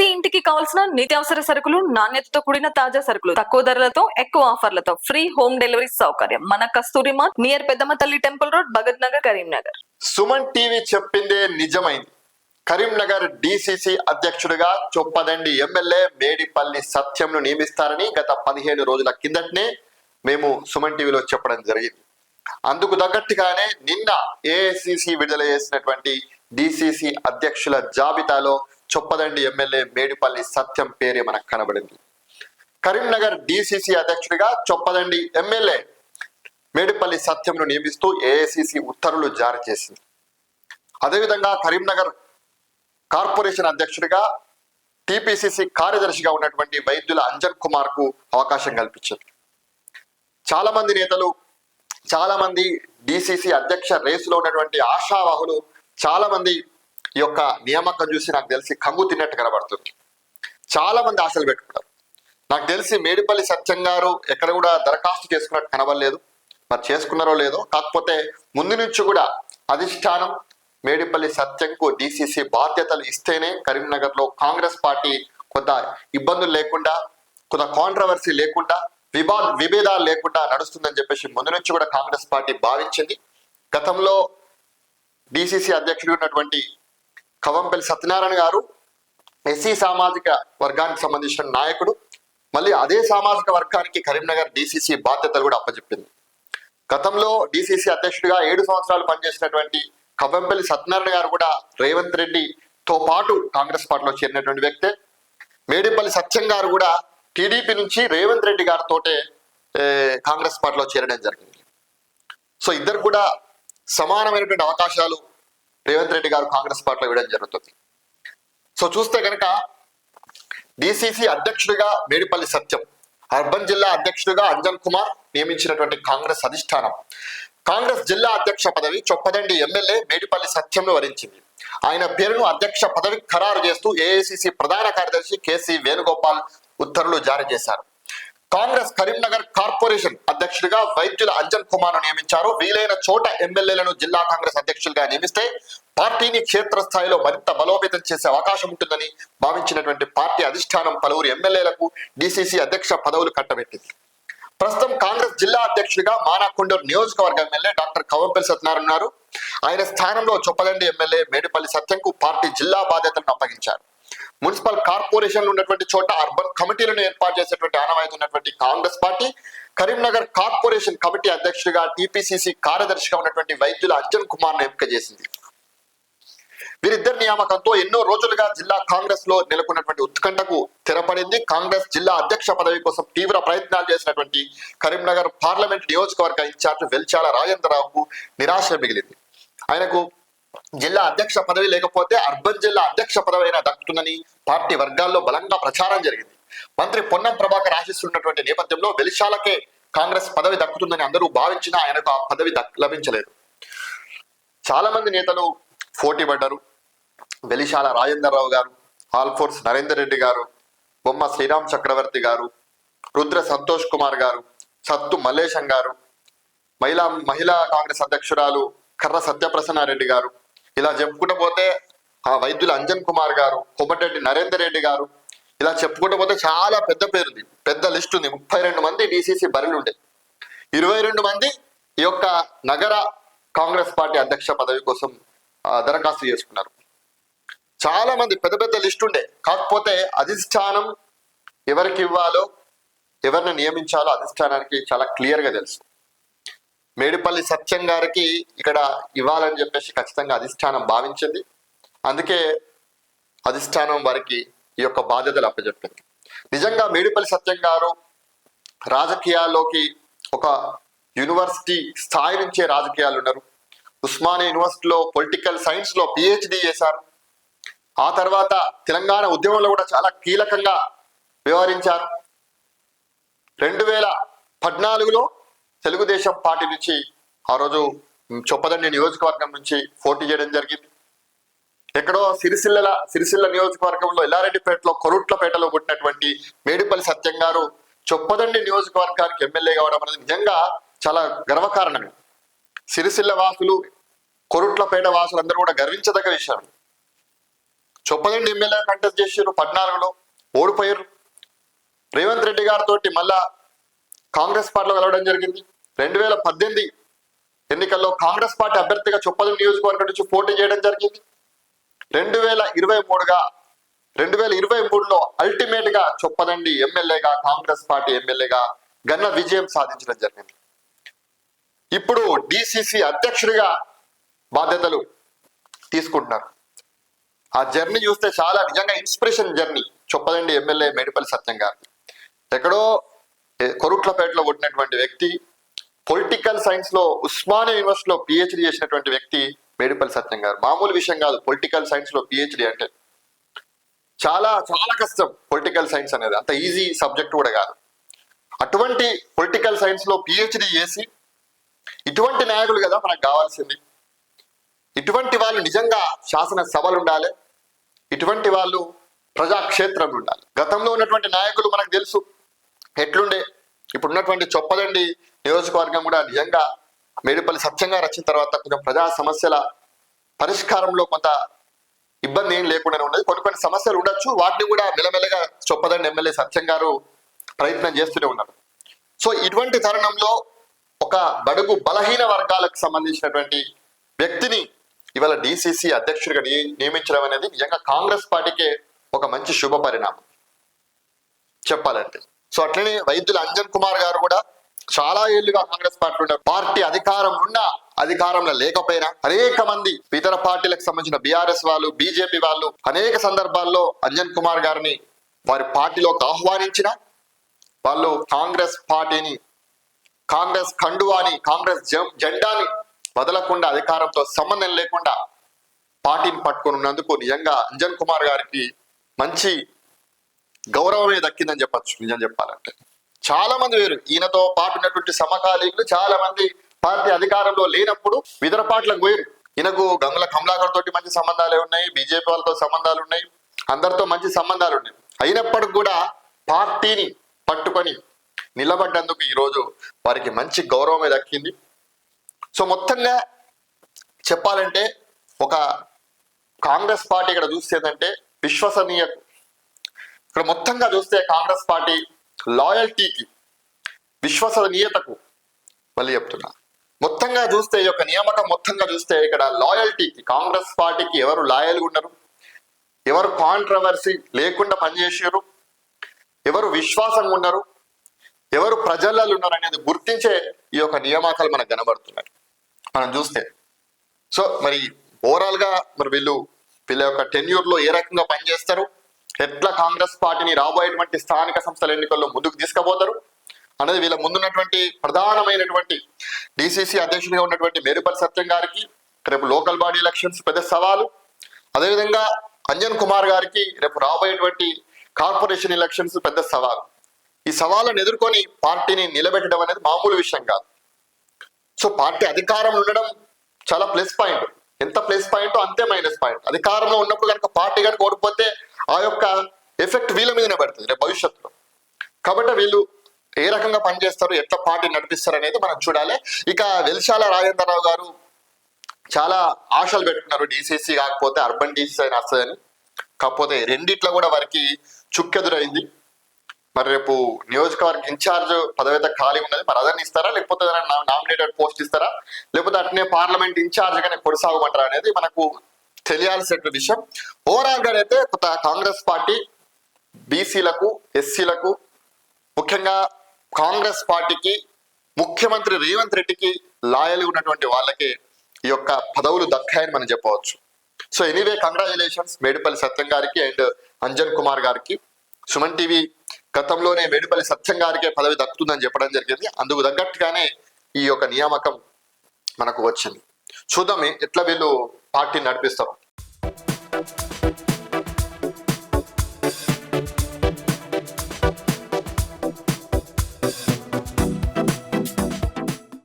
ప్రతి ఇంటికి కావాల్సిన నిత్యావసర సరుకులు, నాణ్యతతో కూడిన తాజా సరుకులు, తక్కువ ధరలతో, ఎక్కువ ఆఫర్లతో, ఫ్రీ హోమ్ డెలివరీ సౌకర్యం మన కస్తూరి మార్ట్ నియర్ పెద్దమ్మ తల్లి temple road, Bhagat Nagar, Karimnagar. Suman TV చెప్పిందే నిజమైంది. కరీంనగర్ డిసిసి అధ్యక్షుడిగా చొప్పదండి ఎమ్మెల్యే మేడిపల్లి సత్యంను నియమిస్తారని గత 15 రోజుల కిందటనే మేము సుమన్ టీవీలో చెప్పడం జరిగింది. అందుకు తగ్గట్టుగానే నిన్న ఏఐసిసి విడుదల చేసినటువంటి డిసిసి అధ్యక్షుల జాబితాలో చొప్పదండి ఎమ్మెల్యే మేడిపల్లి సత్యం పేరే మనకు కనబడింది. కరీంనగర్ డిసిసి అధ్యక్షుడిగా చొప్పదండి ఎమ్మెల్యే మేడిపల్లి సత్యంను నియమిస్తూ ఏఐసిసి ఉత్తర్వులు జారీ చేసింది. అదేవిధంగా కరీంనగర్ కార్పొరేషన్ అధ్యక్షుడిగా టిపిసిసి కార్యదర్శిగా ఉన్నటువంటి వైద్యుల అంజన్ కుమార్ కు అవకాశం కల్పించింది. చాలా మంది నేతలు, చాలా మంది డిసిసి అధ్యక్ష రేసులో ఉన్నటువంటి ఆశావాహులు చాలా మంది ఈ యొక్క నియామకం చూసి నాకు తెలిసి కంగు తిన్నట్టు కనబడుతుంది. చాలా మంది ఆశలు పెట్టుకున్నారు. నాకు తెలిసి మేడిపల్లి సత్యం గారు ఎక్కడ కూడా దరఖాస్తు చేసుకున్నట్టు కనబడలేదు. మరి చేసుకున్నారో లేదో, కాకపోతే ముందు నుంచి కూడా అధిష్టానం మేడిపల్లి సత్యంకు డిసిసి బాధ్యతలు ఇస్తేనే కరీంనగర్ లో కాంగ్రెస్ పార్టీ కొంత ఇబ్బందులు లేకుండా, కొంత కాంట్రవర్సీ లేకుండా, విభేదాలు లేకుండా నడుస్తుందని చెప్పేసి ముందు నుంచి కూడా కాంగ్రెస్ పార్టీ భావించింది. గతంలో డిసిసి అధ్యక్షుడు ఉన్నటువంటి కవంపల్లి సత్యనారాయణ గారు ఎస్సీ సామాజిక వర్గానికి సంబంధించిన నాయకుడు. మళ్ళీ అదే సామాజిక వర్గానికి కరీంనగర్ డిసిసి బాధ్యతలు కూడా అప్పచెప్పింది. గతంలో డిసిసి అధ్యక్షుడిగా 7 సంవత్సరాలు పనిచేసినటువంటి కవంపల్లి సత్యనారాయణ గారు కూడా రేవంత్ రెడ్డితో పాటు కాంగ్రెస్ పార్టీలో చేరినటువంటి వ్యక్తే. మేడిపల్లి సత్యం గారు కూడా టీడీపీ నుంచి రేవంత్ రెడ్డి గారితోటే కాంగ్రెస్ పార్టీలో చేరడం జరిగింది. సో ఇద్దరు కూడా సమానమైనటువంటి అవకాశాలు రేవంత్ రెడ్డి గారు కాంగ్రెస్ పార్టీలో ఇవ్వడం జరుగుతుంది. సో చూస్తే కనుక డిసిసి అధ్యక్షుడిగా మేడిపల్లి సత్యం, అర్బన్ జిల్లా అధ్యక్షుడిగా అంజన్ కుమార్ నియమించినటువంటి కాంగ్రెస్ అధిష్టానం కాంగ్రెస్ జిల్లా అధ్యక్ష పదవి చొప్పదండి ఎమ్మెల్యే మేడిపల్లి సత్యంను వరించింది. ఆయన పేరును అధ్యక్ష పదవి ఖరారు చేస్తూ ఏఐసిసి ప్రధాన కార్యదర్శి కేసీ వేణుగోపాల్ ఉత్తర్వులు జారీ చేశారు. కాంగ్రెస్ కరీంనగర్ కార్పొరేషన్ అధ్యక్షుడిగా వైద్యుల అంజన్ కుమార్ ను నియమించారు. వీలైన చోట ఎమ్మెల్యేలను జిల్లా కాంగ్రెస్ అధ్యక్షులుగా నియమిస్తే పార్టీని క్షేత్రస్థాయిలో మరింత బలోపేతం చేసే అవకాశం ఉంటుందని భావించినటువంటి పార్టీ అధిష్టానం పలువురు ఎమ్మెల్యేలకు డిసిసి అధ్యక్ష పదవులు కట్టబెట్టింది. ప్రస్తుతం కాంగ్రెస్ జిల్లా అధ్యక్షుడిగా మానాకొండూరు నియోజకవర్గ ఎమ్మెల్యే డాక్టర్ కవంపల్లి సత్యనారాయణ ఉన్నారు. ఆయన స్థానంలో చొప్పదండి ఎమ్మెల్యే మేడిపల్లి సత్యంకు పార్టీ జిల్లా బాధ్యతలను అప్పగించారు. మున్సిపల్ కార్పొరేషన్లు ఉన్నటువంటి చోట అర్బన్ కమిటీలను ఏర్పాటు చేసేటువంటి ఆనవాయితీ ఉన్నటువంటి Congress party Karimnagar corporation committee అధ్యక్షుడిగా టిపిసిసి కార్యదర్శిగా ఉన్నటువంటి వైద్యుల అంజన్ కుమార్ ను ఎంపిక చేసింది. వీరిద్దరి నియామకంతో ఎన్నో రోజులుగా జిల్లా కాంగ్రెస్ లో నెలకొన్నటువంటి ఉత్కంఠకు తెరపడింది. కాంగ్రెస్ జిల్లా అధ్యక్ష పదవి కోసం తీవ్ర ప్రయత్నాలు చేసినటువంటి కరీంనగర్ పార్లమెంట్ నియోజకవర్గ ఇన్ఛార్జ్ వెల్చాల రాజేంద్రరావుకు నిరాశ మిగిలింది. ఆయనకు జిల్లా అధ్యక్ష పదవి లేకపోతే అర్బన్ జిల్లా అధ్యక్ష పదవి అయినా దక్కుతుందని పార్టీ వర్గాల్లో బలంగా ప్రచారం జరిగింది. మంత్రి పొన్నం ప్రభాకర్ ఆశిస్తున్నటువంటి నేపథ్యంలో వెలిశాలకే కాంగ్రెస్ పదవి దక్కుతుందని అందరూ భావించినా ఆయనకు ఆ పదవి లభించలేదు. చాలా మంది నేతలు పోటీ పడ్డారు. వెలిశాల రాజేంద్రరావు గారు, ఆల్ఫోర్స్ నరేందర్ రెడ్డి గారు, బొమ్మ శ్రీరామ్ చక్రవర్తి గారు, రుద్ర సంతోష్ కుమార్ గారు, సత్తు మల్లేశం గారు, మహిళా కాంగ్రెస్ అధ్యక్షురాలు కర్ర సత్యప్రసన్నారెడ్డి గారు, ఇలా చెప్పుకుంటూ పోతే ఆ వైద్యుల అంజన్ కుమార్ గారు, కొమ్మటిరెడ్డి నరేందర్ రెడ్డి గారు, ఇలా చెప్పుకుంటూ పోతే చాలా పెద్ద పేరుంది, పెద్ద లిస్ట్ ఉంది. 32 మంది డిసిసి బరిలు ఉండే, 22 మంది ఈ యొక్క నగర కాంగ్రెస్ పార్టీ అధ్యక్ష పదవి కోసం దరఖాస్తు చేసుకున్నారు. చాలా మంది పెద్ద పెద్ద లిస్ట్ ఉండే. కాకపోతే అధిష్టానం ఎవరికి ఇవ్వాలో, ఎవరిని నియమించాలో అధిష్టానానికి చాలా క్లియర్ గా తెలుసు. మేడిపల్లి సత్యం గారికి ఇక్కడ ఇవ్వాలని చెప్పేసి ఖచ్చితంగా అధిష్టానం భావించింది. అందుకే అధిష్టానం వారికి ఈ యొక్క బాధ్యతలు అప్పచెప్పింది. నిజంగా మేడిపల్లి సత్యం గారు రాజకీయాల్లోకి ఒక యూనివర్సిటీ స్థాయి నుంచే రాజకీయాలు ఉన్నారు. ఉస్మానియా యూనివర్సిటీలో పొలిటికల్ సైన్స్ లో పిహెచ్డి చేశారు. ఆ తర్వాత తెలంగాణ ఉద్యమంలో కూడా చాలా కీలకంగా వ్యవహరించారు. 2014లో తెలుగుదేశం పార్టీ నుంచి ఆ రోజు చొప్పదండి నియోజకవర్గం నుంచి పోటీ చేయడం జరిగింది. ఎక్కడో సిరిసిల్ల నియోజకవర్గంలో ఎల్లారెడ్డిపేటలో కొరుట్లపేటలో పుట్టినటువంటి మేడిపల్లి సత్యం గారు చొప్పదండి నియోజకవర్గానికి ఎమ్మెల్యే కావడం అనేది నిజంగా చాలా గర్వకారణమే. సిరిసిల్ల వాసులు, కొరుట్లపేట వాసులందరూ కూడా గర్వించదగ్గ విషయం. చొప్పదండి ఎమ్మెల్యే కంటెస్ట్ చేసారు, 14లో ఓడిపోయారు. రేవంత్ రెడ్డి గారితో మళ్ళా కాంగ్రెస్ పార్టీలో కలవడం జరిగింది. 2018 ఎన్నికల్లో కాంగ్రెస్ పార్టీ అభ్యర్థిగా చొప్పదండి నియోజకవర్గం నుంచి పోటీ చేయడం జరిగింది. 2023లో అల్టిమేట్ గా చొప్పదండి ఎమ్మెల్యేగా, కాంగ్రెస్ పార్టీ ఎమ్మెల్యేగా ఘన విజయం సాధించడం జరిగింది. ఇప్పుడు డిసిసి అధ్యక్షుడిగా బాధ్యతలు తీసుకుంటున్నారు. ఆ జర్నీ చూస్తే చాలా నిజంగా inspiration journey. Choppadandi MLA Medipalli Satyam గారు ఎక్కడో కొరుట్లపేటలో పుట్టినటువంటి వ్యక్తి, పొలిటికల్ సైన్స్ లో ఉస్మానియా యూనివర్సిటీలో పిహెచ్డి చేసినటువంటి వ్యక్తి మేడిపల్లి సత్యం గారు. మామూలు విషయం కాదు పొలిటికల్ సైన్స్ లో పిహెచ్డి అంటే. చాలా చాలా కష్టం పొలిటికల్ సైన్స్ అనేది, అంత ఈజీ సబ్జెక్ట్ కూడా కాదు. అటువంటి పొలిటికల్ సైన్స్ లో పిహెచ్డి చేసి ఇటువంటి నాయకులు కదా మనకు కావాల్సింది. ఇటువంటి వాళ్ళు నిజంగా శాసనసభలు ఉండాలి, ఇటువంటి వాళ్ళు ప్రజాక్షేత్రంలో ఉండాలి. గతంలో ఉన్నటువంటి నాయకులు మనకు తెలుసు ఎట్లుండే. ఇప్పుడున్నటువంటి చొప్పదండి నియోజకవర్గం కూడా నిజంగా మేడిపల్లి సత్యం గారు వచ్చిన తర్వాత కొంచెం ప్రజా సమస్యల పరిష్కారంలో కొంత ఇబ్బంది ఏం లేకుండా ఉన్నది. కొన్ని సమస్యలు ఉండొచ్చు, వాటిని కూడా మెల్లమెల్లగా చొప్పదండి ఎమ్మెల్యే సత్యం గారు ప్రయత్నం చేస్తూనే ఉన్నారు. సో ఇటువంటి తరుణంలో ఒక బడుగు బలహీన వర్గాలకు సంబంధించినటువంటి వ్యక్తిని ఇవాళ డిసిసి అధ్యక్షుడిగా నియమించడం అనేది నిజంగా కాంగ్రెస్ పార్టీకే ఒక మంచి శుభ పరిణామం చెప్పాలంటే. సో అట్లనే వైద్యుల అంజన్ కుమార్ గారు కూడా చాలా ఏళ్లుగా కాంగ్రెస్ పార్టీలో ఉన్నారు. పార్టీ అధికారం ఉన్నా అధికారంలో లేకపోయినా అనేక మంది ఇతర పార్టీలకు సంబంధించిన బీఆర్ఎస్ వాళ్ళు, బీజేపీ వాళ్ళు అనేక సందర్భాల్లో అంజన్ కుమార్ గారిని వారి పార్టీలోకి ఆహ్వానించిన వాళ్ళు కాంగ్రెస్ పార్టీని, కాంగ్రెస్ కండువాని, కాంగ్రెస్ జెండాని వదలకుండా అధికారంతో సంబంధం లేకుండా పార్టీని పట్టుకొని ఉన్నందుకు నిజంగా అంజన్ కుమార్ గారికి మంచి గౌరవమే దక్కిందని చెప్పచ్చు. నిజం చెప్పాలంటే చాలా మంది వేరు ఈయనతో పాటు ఉన్నటువంటి సమకాలీకులు చాలా మంది పార్టీ అధికారంలో లేనప్పుడు ఇతర పార్టీలకు పోయారు. ఈయనకు గంగుల కమలాకర్ తోటి మంచి సంబంధాలే ఉన్నాయి, బీజేపీ వాళ్ళతో సంబంధాలు ఉన్నాయి, అందరితో మంచి సంబంధాలు ఉన్నాయి. అయినప్పటికి కూడా పార్టీని పట్టుకొని నిలబడ్డందుకు ఈరోజు వారికి మంచి గౌరవమే దక్కింది. సో మొత్తంగా చెప్పాలంటే ఒక కాంగ్రెస్ పార్టీ ఇక్కడ చూస్తేదంటే విశ్వసనీయత, ఇక్కడ మొత్తంగా చూస్తే కాంగ్రెస్ పార్టీ లాయల్టీకి, విశ్వసనీయతకు మళ్ళీ చెప్తున్నా, మొత్తంగా చూస్తే ఈ యొక్క నియామకం మొత్తంగా చూస్తే ఇక్కడ లాయల్టీకి, కాంగ్రెస్ పార్టీకి ఎవరు లాయల్గా ఉన్నారు, ఎవరు కాంట్రవర్సీ లేకుండా పనిచేసారు, ఎవరు విశ్వాసంగా ఉన్నారు, ఎవరు ప్రజలలో ఉన్నారు అనేది గుర్తించే ఈ యొక్క నియామకాలు మనకు కనబడుతున్నాయి మనం చూస్తే. సో మరి ఓవరాల్ గా మరి వీళ్ళ యొక్క టెన్యూర్ లో ఏ రకంగా పనిచేస్తారు, ఎట్లా కాంగ్రెస్ పార్టీని రాబోయేటువంటి స్థానిక సంస్థల ఎన్నికల్లో ముందుకు తీసుకుపోతారు అనేది వీళ్ళ ముందున్నటువంటి ప్రధానమైనటువంటి డిసిసి అధ్యక్షుడిగా ఉన్నటువంటి మేడిపల్లి సత్యం గారికి రేపు లోకల్ బాడీ ఎలక్షన్స్ పెద్ద సవాలు. అదేవిధంగా అంజన్ కుమార్ గారికి రేపు రాబోయేటువంటి కార్పొరేషన్ ఎలక్షన్స్ పెద్ద సవాలు. ఈ సవాళ్ళను ఎదుర్కొని పార్టీని నిలబెట్టడం అనేది మామూలు విషయం కాదు. సో పార్టీ అధికారంలో ఉండడం చాలా ప్లస్ పాయింట్, ఎంత ప్లస్ పాయింట్ అంతే మైనస్ పాయింట్. అధికారంలో ఉన్నప్పుడు కనుక పార్టీ కనుక ఓడిపోతే ఆ యొక్క ఎఫెక్ట్ వీళ్ళ మీదనే పడుతుంది రేపు భవిష్యత్తులో. కాబట్టి వీళ్ళు ఏ రకంగా పనిచేస్తారు, ఎట్లా పార్టీ నడిపిస్తారు అనేది మనం చూడాలి. ఇక వెల్శాల రాజేంద్రరావు గారు చాలా ఆశలు పెట్టుకున్నారు, డిసిసి కాకపోతే అర్బన్ డిసిసి అయినా వస్తుందని. కాకపోతే రెండిట్లో కూడా వారికి చుక్కెదురైంది. మరి రేపు నియోజకవర్గ ఇన్ఛార్జ్ పదవి అయితే ఖాళీ ఉన్నది, మరి అదన్ని ఇస్తారా లేకపోతే నామినేటెడ్ పోస్ట్ ఇస్తారా లేకపోతే అట్నే పార్లమెంట్ ఇన్ఛార్జ్ గానే కొనసాగమంటారా అనేది మనకు తెలియాల్సిన విషయం. ఓవరాల్ గా అయితే కొత్త కాంగ్రెస్ పార్టీ బీసీలకు, ఎస్సీలకు, ముఖ్యంగా కాంగ్రెస్ పార్టీకి, ముఖ్యమంత్రి రేవంత్ రెడ్డికి లాయల్ ఉన్నటువంటి వాళ్ళకి ఈ యొక్క పదవులు దక్కాయని మనం చెప్పవచ్చు. సో ఎనీవే కంగ్రాచులేషన్స్ మేడిపల్లి సత్యం గారికి అండ్ అంజన్ కుమార్ గారికి. సుమన్ టీవీ గతంలోనే మేడిపల్లి సత్యం గారికే పదవి దక్కుతుందని చెప్పడం జరిగింది, అందుకు తగ్గట్టుగానే ఈ యొక్క నియామకం మనకు వచ్చింది. చూద్దాం ఎట్లా వీళ్ళు పార్టీని నడిపిస్తారు.